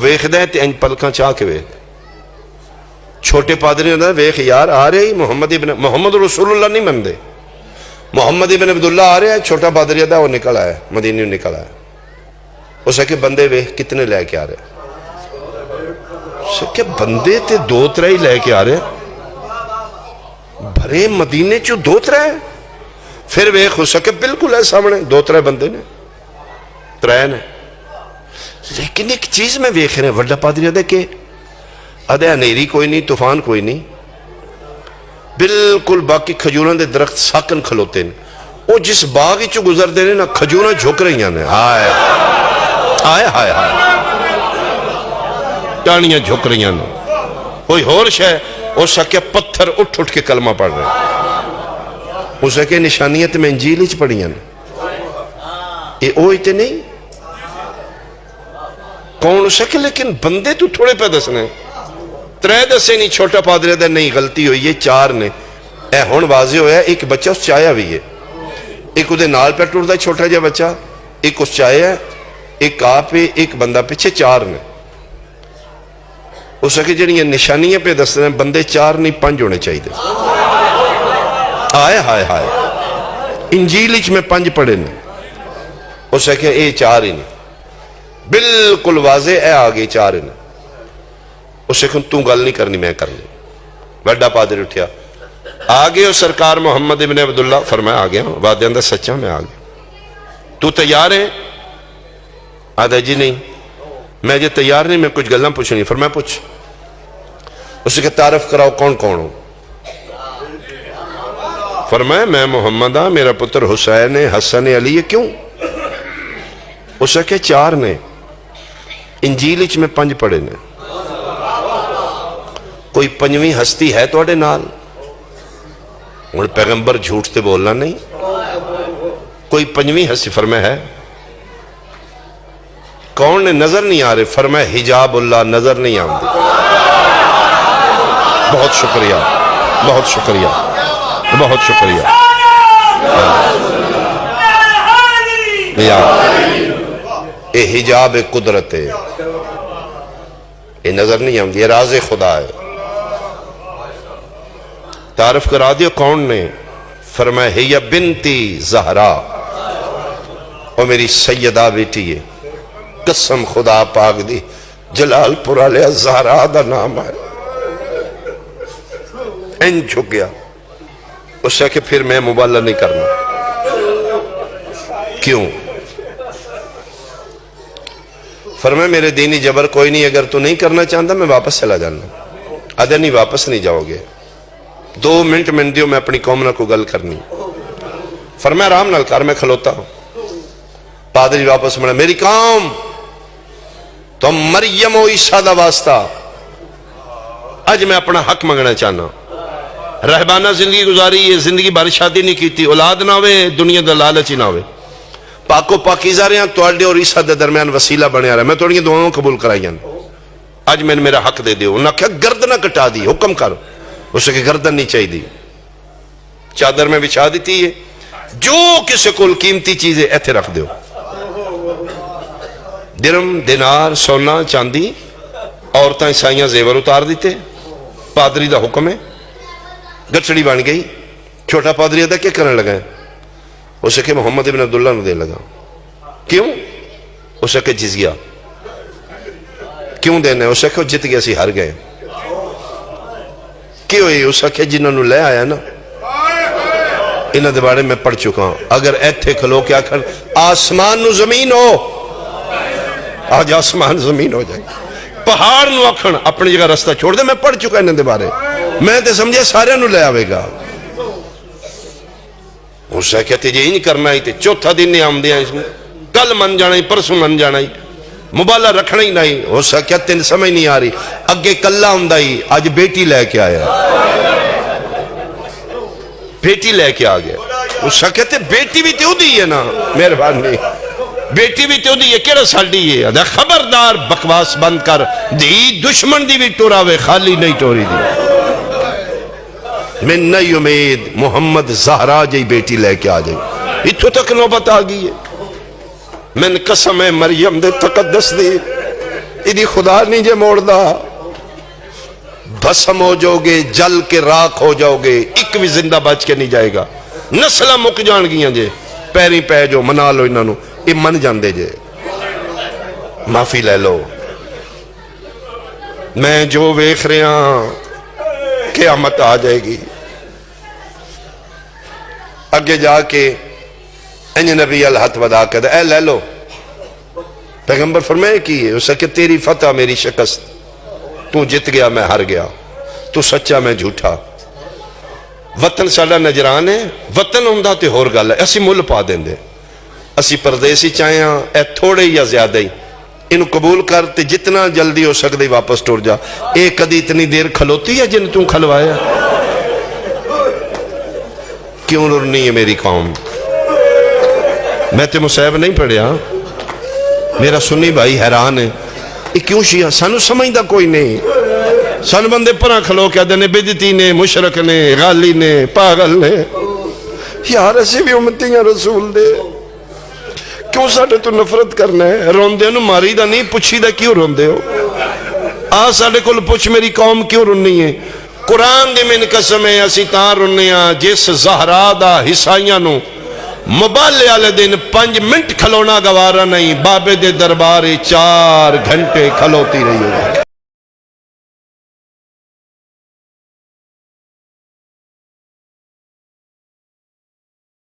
ویکھدا ہے تے انج پلکاں چاہ کے ویکھ چھوٹے پادری نے ویکھ یار آ رہے ہی محمد رسول اللہ نہیں مندے محمد ابن عبداللہ آ رہے ہیں چھوٹا پادری دا وہ نکل آیا مدینہ نکل آیا اس کہ بندے ویکھ کتنے لے کے آ رہے اس کہ بندے تے دو ترے ہی لے کے آ رہے بھرے مدینے چو دو ترے پھر ویکھ اس کہ بالکل ہے سامنے دو ترے بندے نے ترے نے لیکن ایک چیز میں ویکھ رہے ہیں وڈا پادری دے کہ ادھے انیری کوئی نہیں طوفان کوئی نہیں بالکل باقی کھجوراں دے درخت ساکن کھلوتے ہیں وہ جس باغی چو گزر دے رہے نا کھجوراں جھک رہی ہیں ہائے ہائے ہائے ہائے ٹانیاں جھک رہی ہیں کوئی ہورش ہے اور سکے پتھر اٹھ اٹھ کے کلمہ پڑھ رہے ہیں وہ سکے نشانیت میں انجیل ہی پڑھی ہیں یہ اوئی تے نہیں کون سکے لیکن بندے تو تھوڑے پہ دسنے ترے دسے نہیں چھوٹا پادری دے نہیں غلطی ہوئی یہ چار نے اے ہون واضح ہویا ایک بچہ اس چایا بھی ہے ایک ادھے نال پہ ٹوڑ دا چھوٹا جا بچہ ایک اس چایا ہے ایک آپ پہ ایک بندہ پیچھے چار نے اس کے جنہیں نشانیاں پہ دستے ہیں بندے چار نہیں پنج ہونے چاہیے دے آئے ہائے ہائے انجیلچ میں پنج پڑے نے اس کے اے چار ہی نہیں بالکل واضح اے آگے چار ہی نے اس کے تو گل نہیں کرنی میں کرنی وڈا پادری اٹھیا آگے ہو سرکار محمد ابن عبداللہ فرمایا آگیا ہوں وعدے اندر سچا میں آگیا تو تیار ہے آدھا جی نہیں میں جی تیار نہیں میں کچھ گلنا پوچھنی فرمایا پوچھ اس کے تعارف کراؤ کون کون ہوں فرمایا میں محمد ہاں میرا پتر حسین حسن علی ہے کیوں اس کے چار نے انجیلچ میں پنج پڑے نے کوئی پنجویں ہستی ہے تو اڑے نال اور پیغمبر جھوٹ تے بولنا نہیں کوئی پنجویں ہستی فرمایا ہے کون نے نظر نہیں آ رہے فرمایا حجاب اللہ نظر نہیں آمدی بہت شکریہ بہت شکریہ بہت شکریہ یہ حجاب قدرت ہے یہ نظر نہیں آمدی یہ راز خدا ہے تعارف کرا دیا کون نے فرمایا ہی بنتی زہرا اور میری سیدہ بیٹی ہے قسم خدا پاک دی جلال پورا لیا زہرا دا نام ہے این جھک گیا اس سے کہ پھر میں مبالغہ نہیں کرنا کیوں فرمایا میرے دینی جبر کوئی نہیں اگر تو نہیں کرنا چاہتا میں واپس چلا جانا ادھر نہیں واپس نہیں جاؤ گے 2 منٹ میں دیو میں اپنی قوم نہ کو گل کرنی فرمایا رام نال کر میں کھلوتا ہوں پادری واپس مڑا میری قوم تو مریم و عیسیٰ دا واسطہ اج میں اپنا حق منگنا چاہنا رہبانہ زندگی گزاری یہ زندگی بار شادی نہیں کی تھی اولاد نہ ہوئے دنیا دا لالچ نہ ہوئے پاکو پاکیزہ رہے ہیں توڑے اور عیسیٰ دے درمیان وسیلہ بنے آ رہا ہے میں توڑی دعاوں قبول کرائی آج میں نے میرا حق دے دیو انہوں نے کہا گردنہ کٹا دی حکم کر اس کے گردن نہیں چاہی دی چادر میں بچھا دیتی ہے جو کسی کو قیمتی چیزیں ایتھے رکھ دیو درم دینار سونا چاندی عورتیں عیسائیاں زیور اتار دیتے پادری دا حکم ہے گچڑی بن گئی چھوٹا پادری دا کیا کرنے لگا ہے اسے کہ محمد ابن عبداللہ نے دے لگا کیوں اسے کہ جزیہ کیوں دینا ہے اسے کہ جت گیا سی ہر گئے کیوں ہے اسے کہ جنہوں نے لے آیا نا انہاں دے بارے میں پڑھ چکا ہوں اگر ایتھے کھلو کیا کر آسمان نو زمین ہو آج آسمان زمین ہو جائے پہاڑ نو اکھن اپنی جگہ رستہ چھوڑ دے میں پڑھ چکا انہاں دے بارے میں تے سمجھے سارے نو لے آوے گا اسے کہتے جی نہیں کرنا ہی تے چوتھا دن نہیں آمدیا اس میں کل من جانا ہی پرسوں من جانا ہی مبالہ رکھنا ہی نہیں اسے کہتے ہیں سمجھ نہیں آ رہی اگے کلہ ہوں ہی آج بیٹی لے کے آیا بیٹی لے کے آگیا اسے کہتے بیٹی بھی تیو دی ہے نا مہربان نہیں بیٹی بھی تیو دی ہے کیڑا ساڑی ہے خبردار بکواس بند کر دی دشمن دی بھی ٹوراوے خالی نہیں ٹوری دی میں نئی امید محمد زہرا جائی بیٹی لے کے آ جائی اتھو تک نوبت آگئی ہے میں نے قسم ہے مریم دے تقدس دی یہ خدا نہیں جے موڑدا، بھسم ہو جاؤ گے، جل کے راکھ ہو جاؤ گے، ایک بھی زندہ بچ کے نہیں جائے گا، نسلہ مک جان گیاں جے، پیری پہ جو منا لو انہوں، یہ من جاندے جے، معافی لے لو۔ میں جو ویکھ رہے ہیں قیامت آ جائے گی، اگے جا کے انج نبی الہت ودا کر اے لے لو، پیغمبر فرمائے کی ہے اسے کہ تیری فتح میری شکست، تو جت گیا میں ہار گیا، تو سچا میں جھوٹا۔ وطن ساڑا نجران ہے، وطن ہوندہ تے ہور گل ہے، اسی مل پا دیں دے، اسی پردیسی چاہیں اے تھوڑے یا زیادہ ہی، انہوں قبول کرتے جتنا جلدی ہو سکتے واپس ٹور جا۔ ایک کدی اتنی دیر کھلوتی ہے جن تم کھلوایا؟ کیوں رنی ہے میری قوم؟ میں تے مصیب نہیں پڑھیا، میرا سنی بھائی حیران ہے، یہ کیوں شیعہ؟ سانو سمجھدا کوئی نہیں، سان بندے پرا کھلو کیا دینے بدتی نے، مشرک نے، غالی نے، پاگل نے، یار ایسے بھی امتی ہیں رسول دے، کیوں ساڑھے تو نفرت کرنا ہے؟ روندے نو ماری دا نہیں، پوچھی دا کیوں روندے ہو؟ ساڑھے کل پوچھ میری قوم کیوں رنی ہے؟ قرآن دی من قسم ہے اسی تاں رنیاں جس زہرا دا حسائیاں نو مبالے آلے دن 5 منٹ کھلونا گوارا نہیں، بابے دے دربارے 4 گھنٹے کھلوتی رہی ہوگی۔